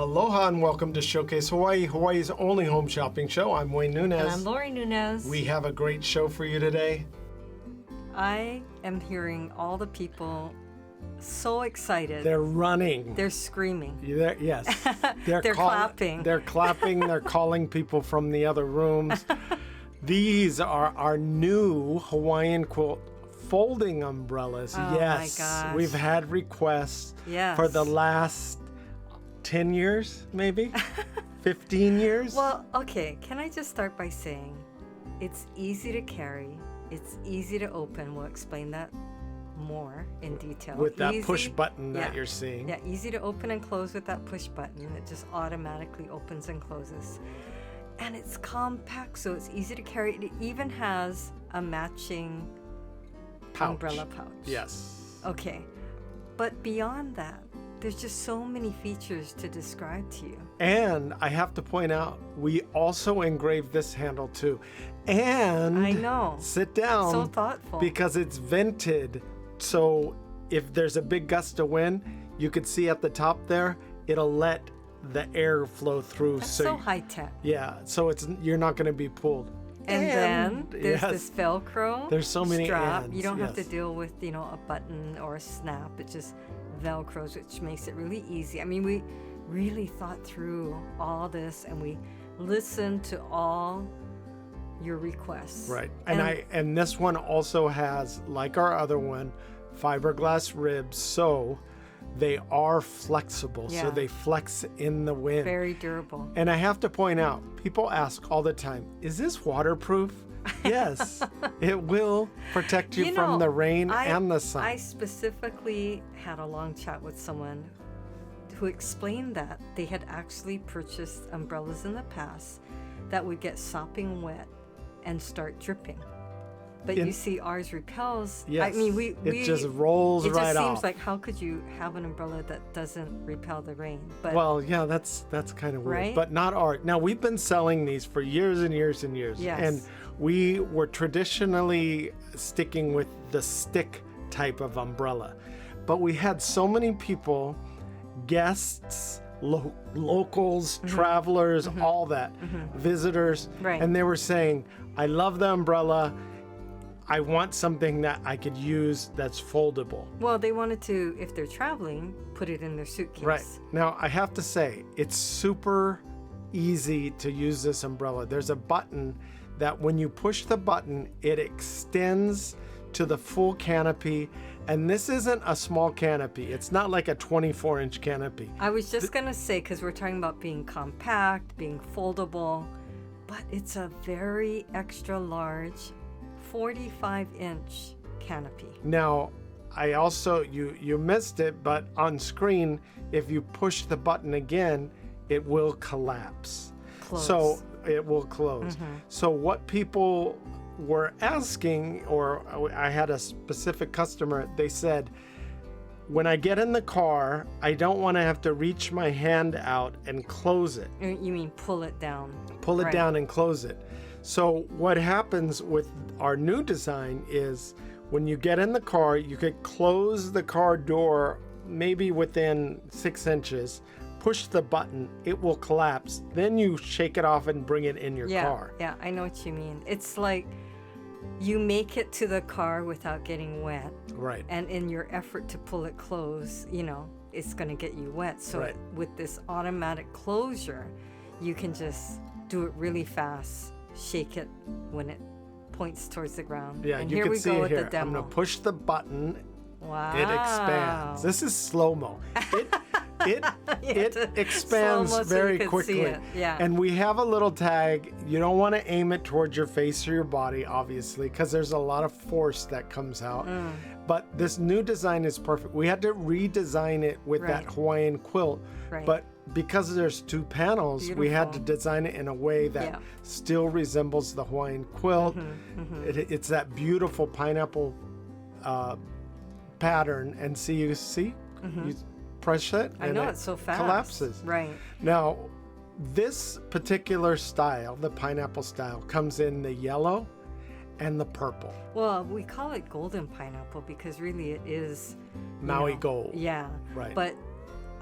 Aloha and welcome to Showcase Hawaii, Hawaii's only home shopping show. I'm Wayne Nunez. And I'm Lori Nunez. We have a great show for you today. I am hearing all the people so excited. They're running. They're screaming. Yes. They're clapping. They're clapping. They're calling people from the other rooms. These are our new Hawaiian Quilt folding umbrellas. Oh yes. my gosh. We've had requests for the last 10 years, maybe? 15 years? Well, okay. Can I just start by saying it's easy to carry. It's easy to open. We'll explain that more in detail. With that push button that you're seeing. Yeah, easy to open and close with that push button. It just automatically opens and closes. And it's compact, so it's easy to carry. It even has a matching umbrella pouch. Yes. Okay. But beyond that, there's just so many features to describe to you. And I have to point out, we also engraved this handle too. And I know. Sit down. So thoughtful. Because it's vented. So if there's a big gust of wind, you could see at the top there, it'll let the air flow through. That's so high tech. Yeah. So you're not going to be pulled. And then there's this Velcro. There's so many strap. ends, You don't have to deal with, a button or a snap. It just Velcros, which makes it really easy. I mean, we really thought through all this and we listened to all your requests. Right. And this one also has, like our other one, fiberglass ribs. So they are flexible. Yeah. So they flex in the wind. Very durable. And I have to point out, people ask all the time, is this waterproof? Yes, it will protect you from the rain and the sun. I specifically had a long chat with someone who explained that they had actually purchased umbrellas in the past that would get sopping wet and start dripping. But you see, ours repels. Yes, I mean, it just rolls right off. It just seems like, how could you have an umbrella that doesn't repel the rain? But well, yeah, that's kind of weird. Right? But not ours. Now, we've been selling these for years and years and years. Yes. And we were traditionally sticking with the stick type of umbrella. But we had so many people, guests, locals, travelers, all that, visitors, and they were saying, I love the umbrella. I want something that I could use that's foldable. Well, they wanted to, if they're traveling, put it in their suitcase. Right. Now, I have to say, it's super easy to use this umbrella. There's a button that when you push the button, it extends to the full canopy. And this isn't a small canopy. It's not like a 24-inch canopy. I was just going to say, because we're talking about being compact, being foldable, but it's a very extra large 45-inch canopy. Now, I also, you missed it, but on screen, if you push the button again, it will collapse. Close. So it will close. So what people were asking, or I had a specific customer, they said, when I get in the car, I don't want to have to reach my hand out and close it. You mean pull it down? Pull it down and close it. So what happens with our new design is when you get in the car, you could close the car door maybe within 6 inches, push the button, it will collapse. Then you shake it off and bring it in your car. Yeah, I know what you mean. It's like you make it to the car without getting wet. Right. And in your effort to pull it close, it's going to get you wet. So with this automatic closure, you can just do it really fast. Shake it when it points towards the ground. Yeah, and you here can we see go it with here. the demo. I'm going to push the button. Wow. It expands. This is slow-mo. It expands Slow-mo so very you can quickly. see it. Yeah. And we have a little tag. You don't want to aim it towards your face or your body, obviously, because there's a lot of force that comes out. But this new design is perfect. We had to redesign it with that Hawaiian quilt. Right. But because there's 2 panels, we had to design it in a way that still resembles the Hawaiian quilt. It's that beautiful pineapple pattern. And you press it, I know, it's so fast. Collapses. Right. Now, this particular style, the pineapple style, comes in the yellow and the purple. Well, we call it golden pineapple because really it is Maui gold. Yeah. Right. But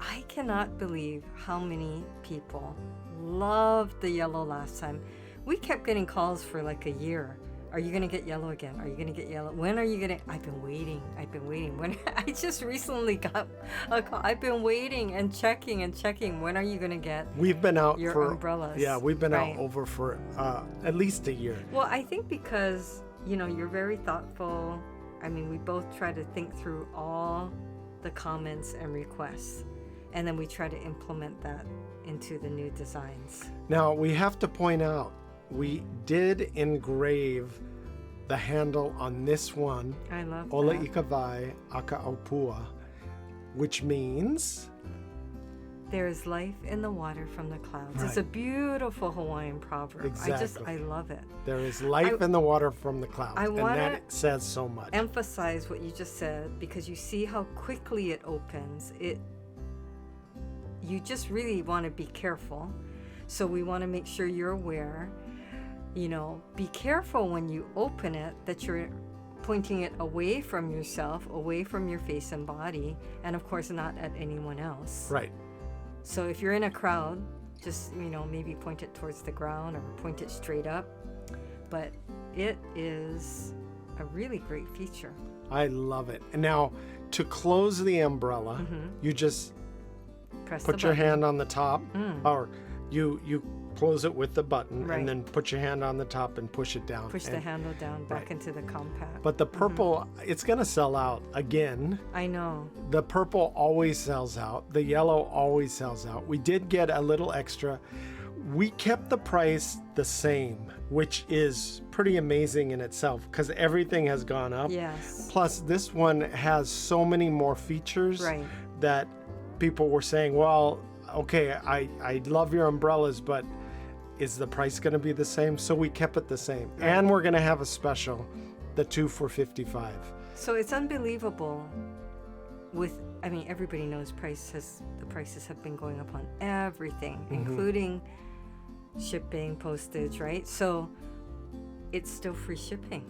I cannot believe how many people loved the yellow last time. We kept getting calls for like a year. Are you going to get yellow again? Are you going to get yellow? When are you going to? I've been waiting. When I just recently got a call. I've been waiting and checking. When are you going to get We've been out your for umbrellas? Yeah, we've been Right. out over for at least a year. Well, I think because, you're very thoughtful. I mean, we both try to think through all the comments and requests, and then we try to implement that into the new designs. Now, we have to point out, we did engrave the handle on this one, I love Ola that. Ikawai Aka Aupua, which means There is life in the water from the clouds. Right. It's a beautiful Hawaiian proverb. Exactly. I love it. there is life in the water from the clouds. I and wanna that says so much. Emphasize what you just said, because you see how quickly it opens. You just really want to be careful. So we want to make sure you're aware. Be careful when you open it that you're pointing it away from yourself, away from your face and body, and of course not at anyone else. Right. So if you're in a crowd, just, maybe point it towards the ground or point it straight up. But it is a really great feature. I love it. And now, to close the umbrella, you just Press put the your button. hand on the top, or you close it with the button, Right. and then put your hand on the top and push it down. Push the And- handle down back Right. into the compact. But the purple, it's going to sell out again. I know. The purple always sells out. The yellow always sells out. We did get a little extra. We kept the price the same, which is pretty amazing in itself because everything has gone up. Yes. Plus, this one has so many more features Right. that people were saying, well, okay, I love your umbrellas, but is the price going to be the same? So we kept it the same. Right. And we're going to have a special, the 2 for $55. So it's unbelievable. Everybody knows the prices have been going up on everything, including shipping, postage, right? So it's still free shipping.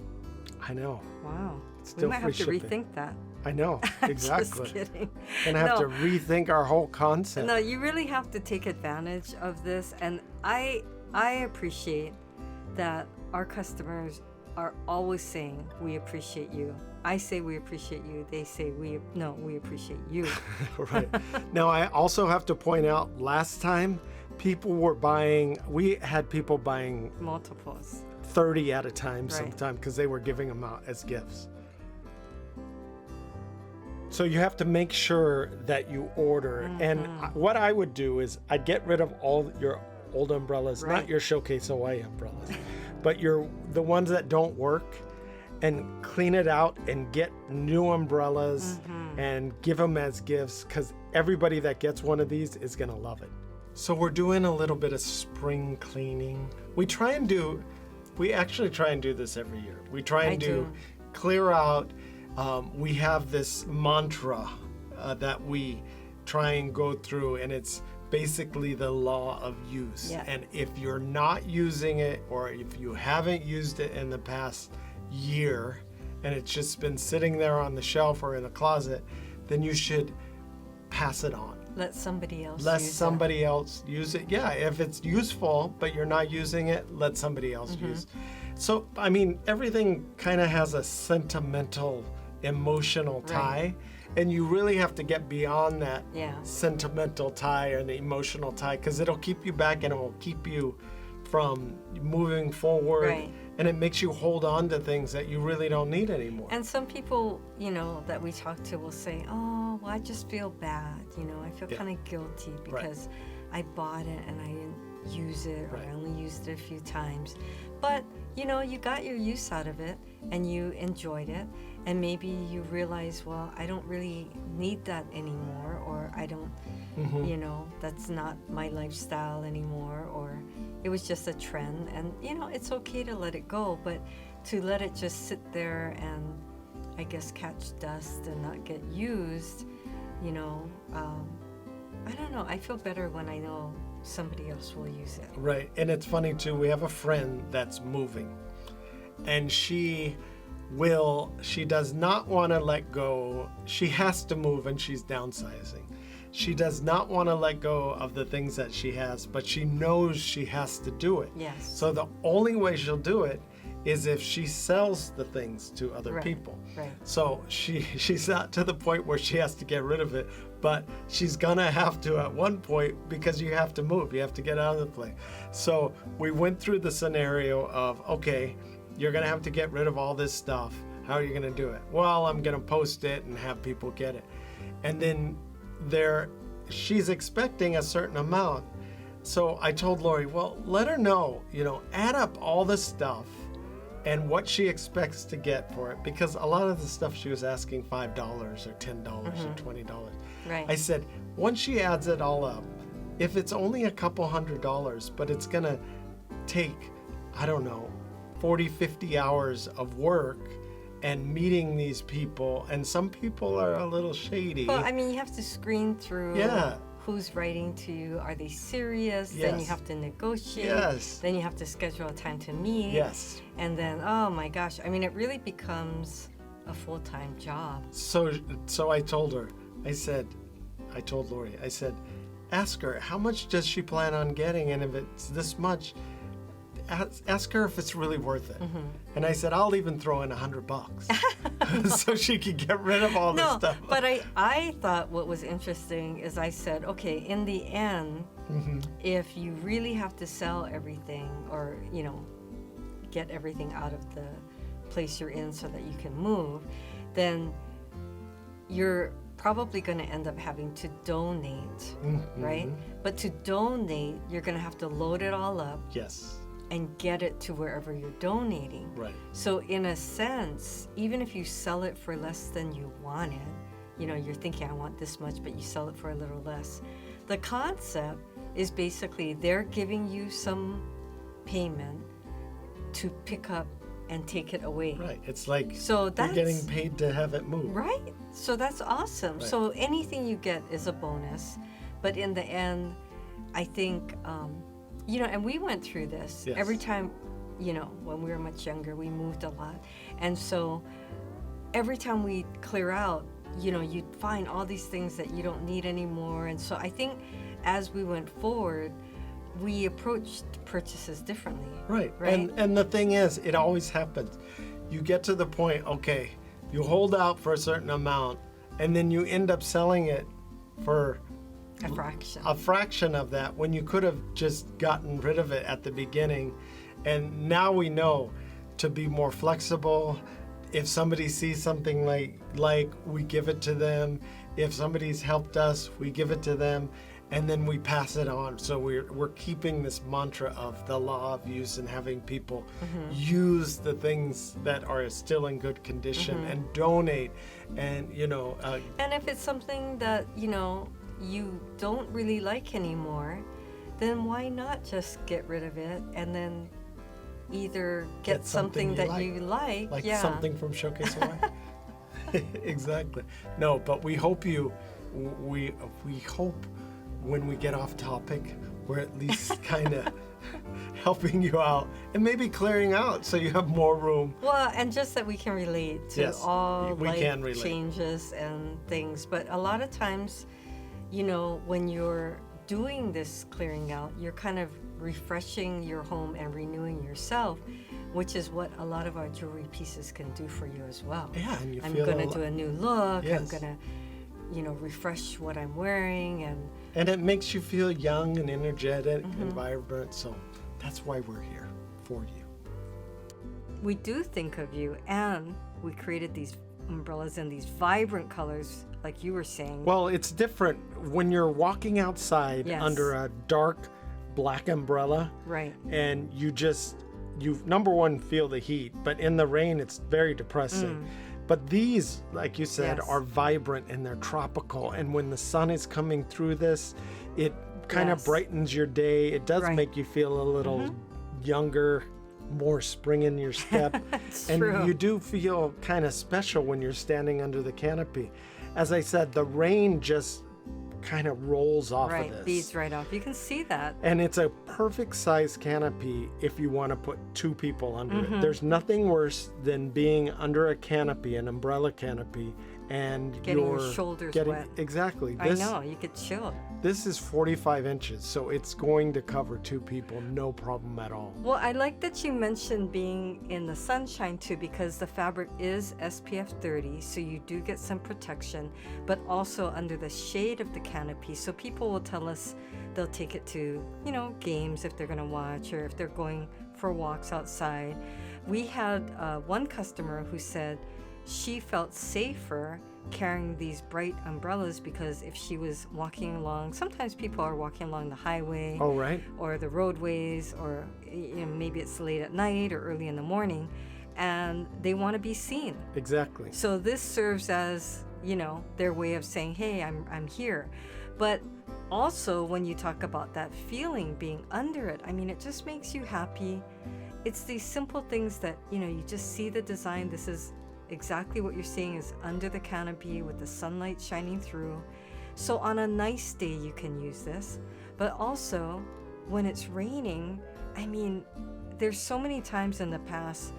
I know. Wow. Still we might have to free shipping. rethink that. I know. Exactly. Just kidding. Gonna have No. to rethink our whole concept. No, you really have to take advantage of this, and I appreciate that our customers are always saying we appreciate you. I say we appreciate you. They say we appreciate you. Right. Now, I also have to point out, last time we had people buying Multiples. 30 at a time Right. sometime because they were giving them out as gifts. So you have to make sure that you order. And what I would do is I'd get rid of all your old umbrellas, Right. not your Showcase Hawaii umbrellas, but the ones that don't work, and clean it out and get new umbrellas and give them as gifts, because everybody that gets one of these is going to love it. So we're doing a little bit of spring cleaning. We actually try and do this every year. We try and do clear out. We have this mantra that we try and go through, and it's basically the law of use. Yeah. And if you're not using it, or if you haven't used it in the past year, and it's just been sitting there on the shelf or in a closet, then you should pass it on. Let somebody else Let use somebody else use it. Yeah, if it's useful, but you're not using it, let somebody else use. So, everything kind of has a sentimental, emotional tie, and you really have to get beyond that sentimental tie and the emotional tie, because it'll keep you back and it will keep you from moving forward. Right. And it makes you hold on to things that you really don't need anymore. And some people, that we talk to will say, oh, well, I just feel bad. I feel kind of guilty because I bought it and I didn't use it, or I only used it a few times. But, you got your use out of it and you enjoyed it. And maybe you realize, well, I don't really need that anymore, or I don't, that's not my lifestyle anymore, or it was just a trend. And, it's okay to let it go, but to let it just sit there and, I guess, catch dust and not get used, I don't know. I feel better when I know somebody else will use it. Right. And it's funny, too. We have a friend that's moving, and she does not want to let go. She has to move, and she's downsizing. she does not want to let go of the things that she has, but she knows she has to do it. Yes. So the only way she'll do it is if she sells the things to other Right, people. right. So she's not to the point where she has to get rid of it, but she's gonna have to at one point, because you have to move, you have to get out of the place. So we went through the scenario of, okay, you're gonna have to get rid of all this stuff. How are you gonna do it? Well, I'm gonna post it and have people get it. And then she's expecting a certain amount. So I told Lori, well, let her know, add up all the stuff and what she expects to get for it, because a lot of the stuff she was asking $5 or $10 or $20. Right. I said, once she adds it all up, if it's only a couple $100, but it's gonna take, I don't know, 40, 50 hours of work and meeting these people, and some people are a little shady. Well, I mean, you have to screen through Yeah. who's writing to you. Are they serious? Then you Yes. have to negotiate. Yes. Then you have to schedule a time to meet. Yes. And then, oh my gosh, I mean, it really becomes a full-time job. So I told her, I told Lori, I said, ask her, how much does she plan on getting? And if it's this much, ask her if it's really worth it. And I said, I'll even throw in $100 so she can get rid of all this No, stuff. but I thought what was interesting is I said, okay, in the end, if you really have to sell everything or, get everything out of the place you're in so that you can move, then you're probably going to end up having to donate, right? But to donate, you're going to have to load it all up Yes. and get it to wherever you're donating. Right. So in a sense, even if you sell it for less than you wanted, you're thinking, I want this much, but you sell it for a little less. The concept is basically they're giving you some payment to pick up and take it away. Right. It's like So you're that's getting paid to have it move. right. So that's awesome. Right. So anything you get is a bonus, but in the end, I think, and we went through this Yes. every time. When we were much younger, we moved a lot, and so every time we clear out, you'd find all these things that you don't need anymore. And so I think as we went forward, we approached purchases differently. Right. Right. And the thing is, it always happens. You get to the point, okay, you hold out for a certain amount, and then you end up selling it for A fraction. a fraction of that when you could have just gotten rid of it at the beginning. And now we know to be more flexible. If somebody sees something like we give it to them. If somebody's helped us, we give it to them, and then we pass it on. So we're keeping this mantra of the law of use and having people use the things that are still in good condition and donate. And And if it's something that you don't really like anymore, then why not just get rid of it and then either get something that you like. Like yeah. something from Showcase Hawaii. Exactly. No, but we hope we hope when we get off topic, we're at least kind of helping you out and maybe clearing out so you have more room. Well, and just that we can relate to Yes, all we life can relate. changes and things. But a lot of times, when you're doing this clearing out, you're kind of refreshing your home and renewing yourself, which is what a lot of our jewelry pieces can do for you as well. Yeah, and you I'm feel going to do a new look. Yes. I'm going to, refresh what I'm wearing. And it makes you feel young and energetic and vibrant. So that's why we're here for you. We do think of you, and we created these umbrellas in these vibrant colors, like you were saying. Well, it's different when you're walking outside Yes. under a dark black umbrella. Right. And you number one, feel the heat, but in the rain, it's very depressing. But these, like you said, Yes. are vibrant and they're tropical. And when the sun is coming through this, it kind of Yes. brightens your day. It does Right. make you feel a little younger, more spring in your step. It's And true. you do feel kind of special when you're standing under the canopy. As I said, the rain just kind of rolls off right, of this. beads right off. You can see that. And it's a perfect size canopy if you want to put 2 people under it. There's nothing worse than being under a canopy, an umbrella canopy, and Getting your shoulders wet. Exactly. I know, you get chilled. This is 45 inches, so it's going to cover 2 people, no problem at all. Well, I like that you mentioned being in the sunshine too, because the fabric is SPF 30, so you do get some protection, but also under the shade of the canopy. So people will tell us they'll take it to, games if they're going to watch, or if they're going for walks outside. We had one customer who said she felt safer carrying these bright umbrellas because if she was walking along, sometimes people are walking along the highway, Oh, right. or the roadways, or maybe it's late at night or early in the morning, and they want to be seen. Exactly. So this serves as, their way of saying, hey, I'm here. But also when you talk about that feeling being under it, it just makes you happy. It's these simple things that, you just see the design. This is exactly what you're seeing is under the canopy with the sunlight shining through. So on a nice day you can use this, but also when it's raining, there's so many times in the past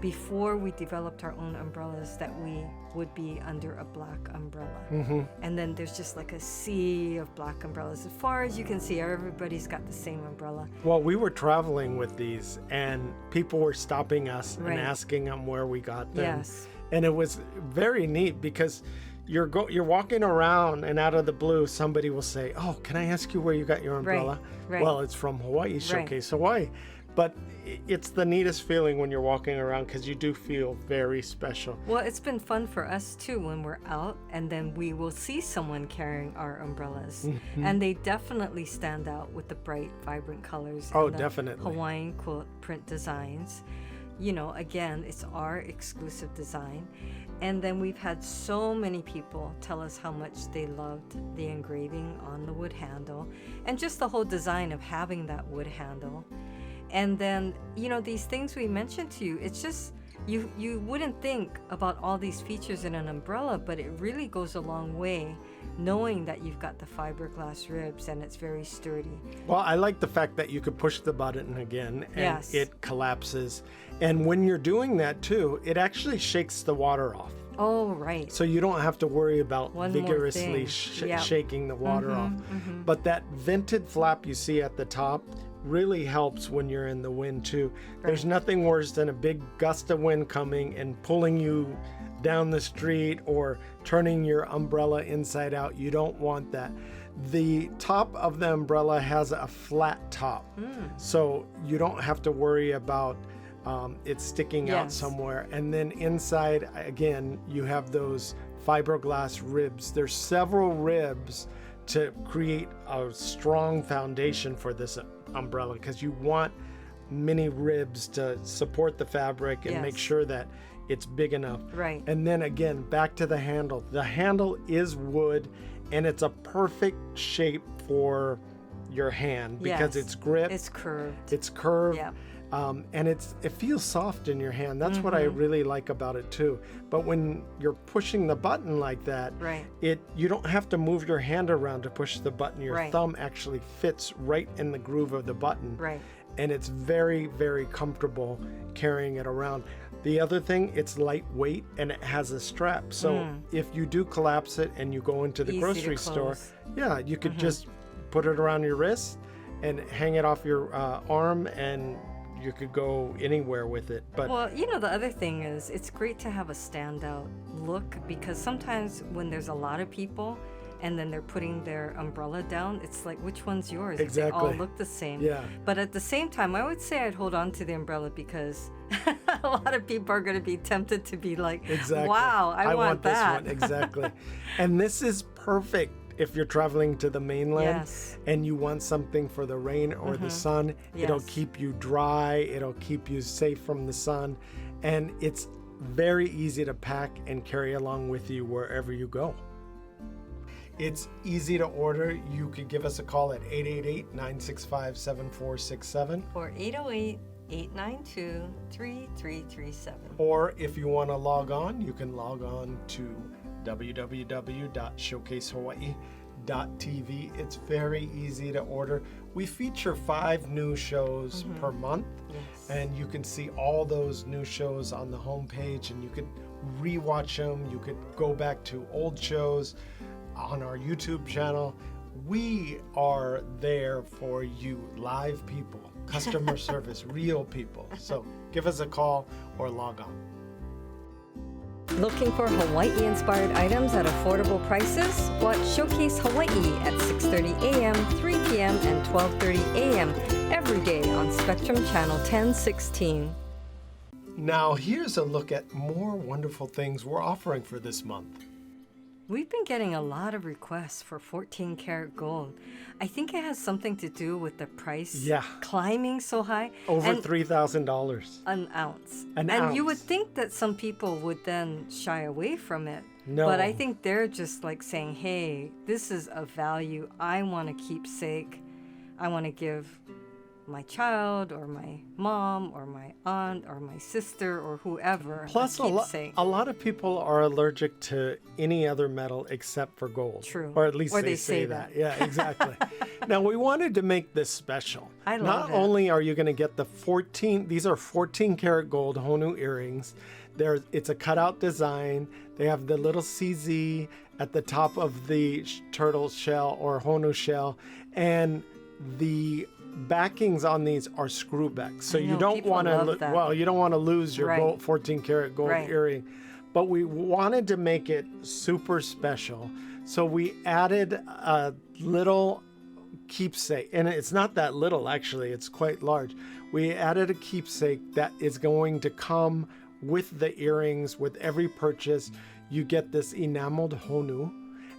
before we developed our own umbrellas that we would be under a black umbrella. And then there's just like a sea of black umbrellas. As far as you can see, everybody's got the same umbrella. Well, we were traveling with these, and people were stopping us Right. and asking them where we got them. Yes. And it was very neat because you're walking around, and out of the blue, somebody will say, "Oh, can I ask you where you got your umbrella?" right. Well, it's from Hawaii, Showcase Hawaii. But it's the neatest feeling when you're walking around because you do feel very special. Well, it's been fun for us too when we're out and then we will see someone carrying our umbrellas. And they definitely stand out with the bright, vibrant colors. Oh, and the definitely. Hawaiian quilt print designs. Again, it's our exclusive design. And then we've had so many people tell us how much they loved the engraving on the wood handle and just the whole design of having that wood handle. And then, these things we mentioned to you, it's just, you wouldn't think about all these features in an umbrella, but it really goes a long way knowing that you've got the fiberglass ribs and it's very sturdy. Well, I like the fact that you could push the button again and Yes. it collapses. And when you're doing that too, it actually shakes the water off. Oh, right. So you don't have to worry about One more vigorously thing. Yep. shaking the water off. But that vented flap you see at the top really helps when you're in the wind too. There's nothing worse than a big gust of wind coming and pulling you down the street or turning your umbrella inside out. You don't want that. The top of the umbrella has a flat top, so you don't have to worry about it sticking out Yes. somewhere. And then inside, again, you have those fiberglass ribs. There's several ribs to create a strong foundation for this umbrella because you want many ribs to support the fabric and make Yes. sure that it's big enough. Right. And then again, back to the handle. The handle is wood and it's a perfect shape for your hand because Yes. it's gripped. It's curved. It's curved. Yeah. And it feels soft in your hand. That's what I really like about it too. But when you're pushing the button like that, Right. you don't have to move your hand around to push the button. Your Right. thumb actually fits right in the groove of the button. Right. And it's very, very comfortable carrying it around. The other thing, it's lightweight and it has a strap. So if you do collapse it and you go into the Easy to grocery store, close. yeah, you could just put it around your wrist and hang it off your arm, and you could go anywhere with it. But Well, the other thing is it's great to have a standout look because sometimes when there's a lot of people and then they're putting their umbrella down, it's like, which one's yours? If they all Exactly. look the same. Yeah. But at the same time, I would say I'd hold on to the umbrella because a lot of people are going to be tempted to be like, exactly. wow, I want that. this one. Exactly. And this is perfect if you're traveling to the mainland Yes. and you want something for the rain or the sun. It'll Yes. keep you dry. It'll keep you safe from the sun. And it's very easy to pack and carry along with you wherever you go. It's easy to order. You could give us a call at 888-965-7467. Or 808-892-3337. Or if you want to log on, you can log on to www.showcasehawaii.com It's very easy to order. We feature 5 new shows per month, and you can see all those new shows on the homepage, and you could rewatch them. You could go back to old shows on our YouTube channel. We are there for you, live people, customer service, real people. So give us a call or log on. Looking for Hawaii-inspired items at affordable prices? Watch Showcase Hawaii at 6:30 a.m., 3 p.m., and 12:30 a.m. every day on Spectrum Channel 1016. Now here's a look at more wonderful things we're offering for this month. We've been getting a lot of requests for 14 karat gold. I think it has something to do with the price climbing so high. Over $3,000. An ounce. And you would think that some people would then shy away from it. No. But I think they're just like saying, hey, this is a value I want to keepsake. I want to give my child or my mom or my aunt or my sister or whoever. Plus, a lot of people are allergic to any other metal except for gold. True. Or at least Or they say that. Yeah, exactly. Now, we wanted to make this special. I love Not it. only are you going to get these are 14 karat gold Honu earrings. It's a cutout design. They have the little CZ at the top of the turtle shell or Honu shell. And the backings on these are screw backs, so you don't want to you don't want to lose your gold, 14 karat gold earring. But we wanted to make it super special, so we added a little keepsake, and it's not that little actually, it's quite large. We added a keepsake that is going to come with the earrings. With every purchase you get this enameled Honu,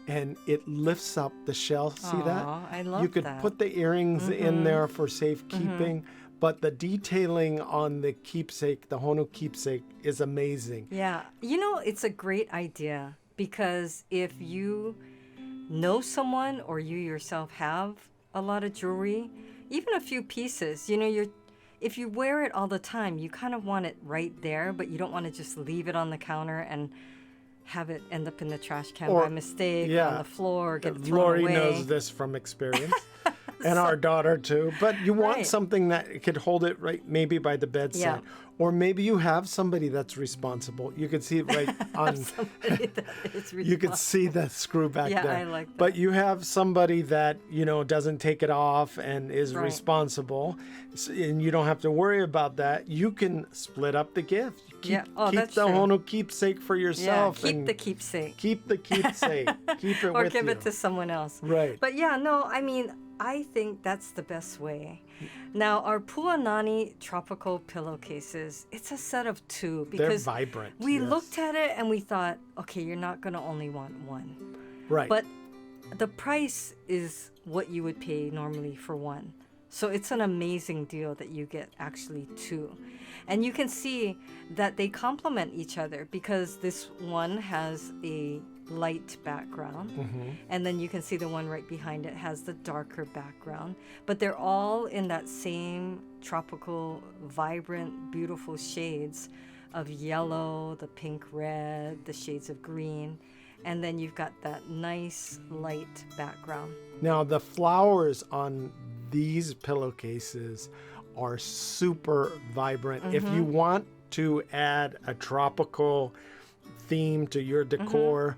and it lifts up the shell. See that? I love that. You could put the earrings in there for safekeeping, but the detailing on the keepsake, the Honu keepsake, is amazing. Yeah. You know, it's a great idea because if you know someone or you yourself have a lot of jewelry, even a few pieces, you know, if you wear it all the time, you kind of want it right there, but you don't want to just leave it on the counter and have it end up in the trash can by mistake on the floor, get it thrown Lori away. knows this from experience. And our daughter too. But you want something that could hold it right maybe by the bedside. Or maybe you have somebody that's responsible. You could see it right on you could see the screw back there. I like that. But you have somebody that, you know, doesn't take it off and is responsible, and you don't have to worry about that. You can split up the gift. Keep the Honu keepsake for yourself. Keep the keepsake. Keep the keepsake. Keep it or with you. give it to someone else. Right. But I mean, I think that's the best way. Now, our Puanani tropical pillowcases, it's a set of 2 because they're vibrant. We looked at it and we thought, okay, you're not going to only want one. Right. But the price is what you would pay normally for one. So it's an amazing deal that you get actually 2. And you can see that they complement each other because this one has a light background, and then you can see the one right behind it has the darker background, but they're all in that same tropical, vibrant, beautiful shades of yellow, the pink red, the shades of green, and then you've got that nice light background. Now the flowers on these pillowcases are super vibrant. If you want to add a tropical theme to your decor,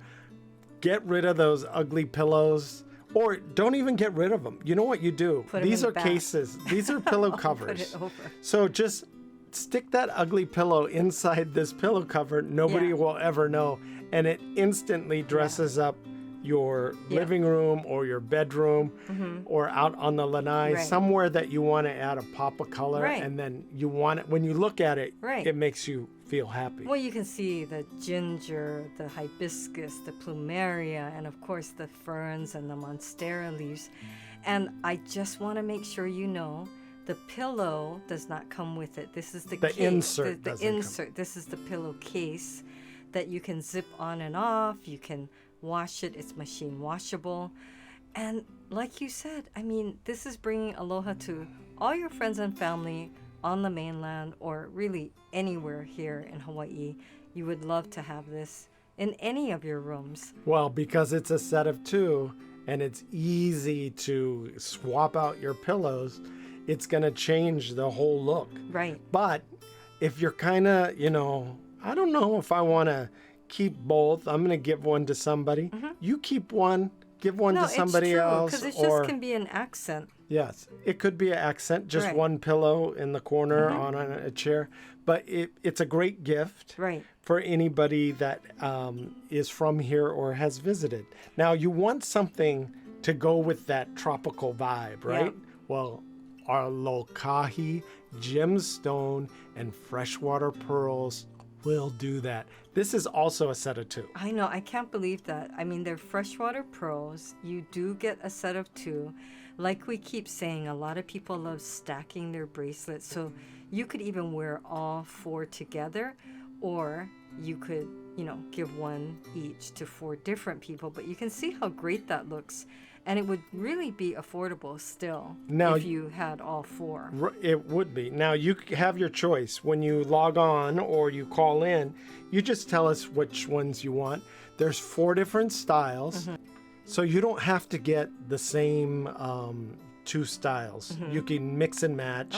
get rid of those ugly pillows, or don't even get rid of them. You know what you do? These are cases. These are pillow covers. Put it over. So just stick that ugly pillow inside this pillow cover. Nobody will ever know. And it instantly dresses up your living room or your bedroom or out on the lanai, somewhere that you want to add a pop of color. And then you want it, when you look at it, it makes you feel happy. Well, you can see the ginger, the hibiscus, the plumeria, and of course the ferns and the monstera leaves. And I just want to make sure you know the pillow does not come with it. This is the case. Insert. The insert. This is the pillow case that you can zip on and off. You can wash it. It's machine washable. And like you said, I mean, this is bringing Aloha to all your friends and family on the mainland or really anywhere here in Hawaii. You would love to have this in any of your rooms. Well, because it's a set of 2 and it's easy to swap out your pillows, it's going to change the whole look. Right. But if you're kind of, I don't know if I want to keep both. I'm going to give one to somebody. You keep one, give one to somebody else. Because it just can be an accent. Yes, it could be an accent, just Right. one pillow in the corner on a chair. But it's a great gift Right. for anybody that is from here or has visited. Now, you want something to go with that tropical vibe, right? Yeah. Well, our lokahi, gemstone, and freshwater pearls will do that. This is also a set of 2. I know. I can't believe that. I mean, they're freshwater pearls. You do get a set of 2. Like we keep saying, a lot of people love stacking their bracelets. So you could even wear all 4 together, or you could, give one each to 4 different people. But you can see how great that looks. And it would really be affordable still Now, if you had all 4. It would be. Now, you have your choice. When you log on or you call in, you just tell us which ones you want. There's 4 different styles. So you don't have to get the same 2 styles. You can mix and match.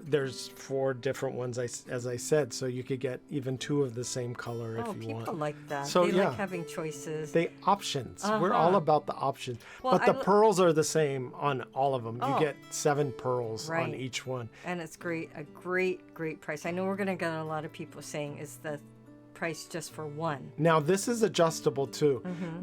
There's 4 different ones, as I said, so you could get even 2 of the same color if you want. People like that. So, they yeah. like having choices. Options. We're all about the options. Well, but the pearls are the same on all of them. Oh. You get 7 pearls on Right. each one. And it's great. A great, great price. I know we're going to get a lot of people saying, is the price just for one? Now, this is adjustable too.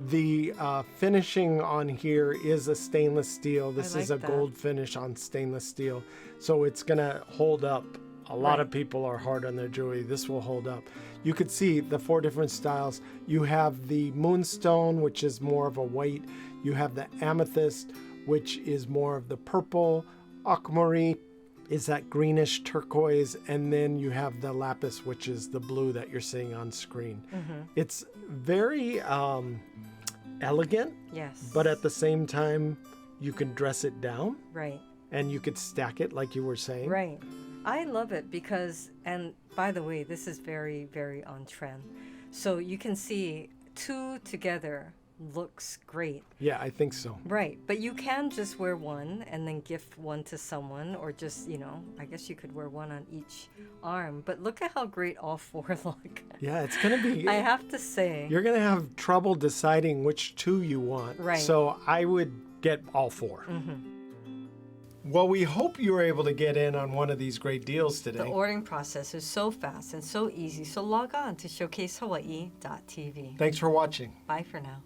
The finishing on here is a stainless steel. This is a like that. gold finish on stainless steel. So it's going to hold up. A lot Right. of people are hard on their jewelry. This will hold up. You could see the 4 different styles. You have the moonstone, which is more of a white. You have the amethyst, which is more of the purple. Aquamarine is that greenish turquoise. And then you have the lapis, which is the blue that you're seeing on screen. It's very elegant, Yes. but at the same time, you can dress it down Right. and you could stack it like you were saying. Right. I love it because, and by the way, this is very, very on trend. So you can see 2 together looks great. Yeah, I think so. Right. But you can just wear one and then gift one to someone, or just, I guess you could wear one on each arm. But look at how great all 4 look. Yeah, it's going to be... I have to say. You're going to have trouble deciding which 2 you want. Right. So I would get all 4. Well, we hope you were able to get in on one of these great deals today. The ordering process is so fast and so easy. So log on to showcasehawaii.tv. Thanks for watching. Bye for now.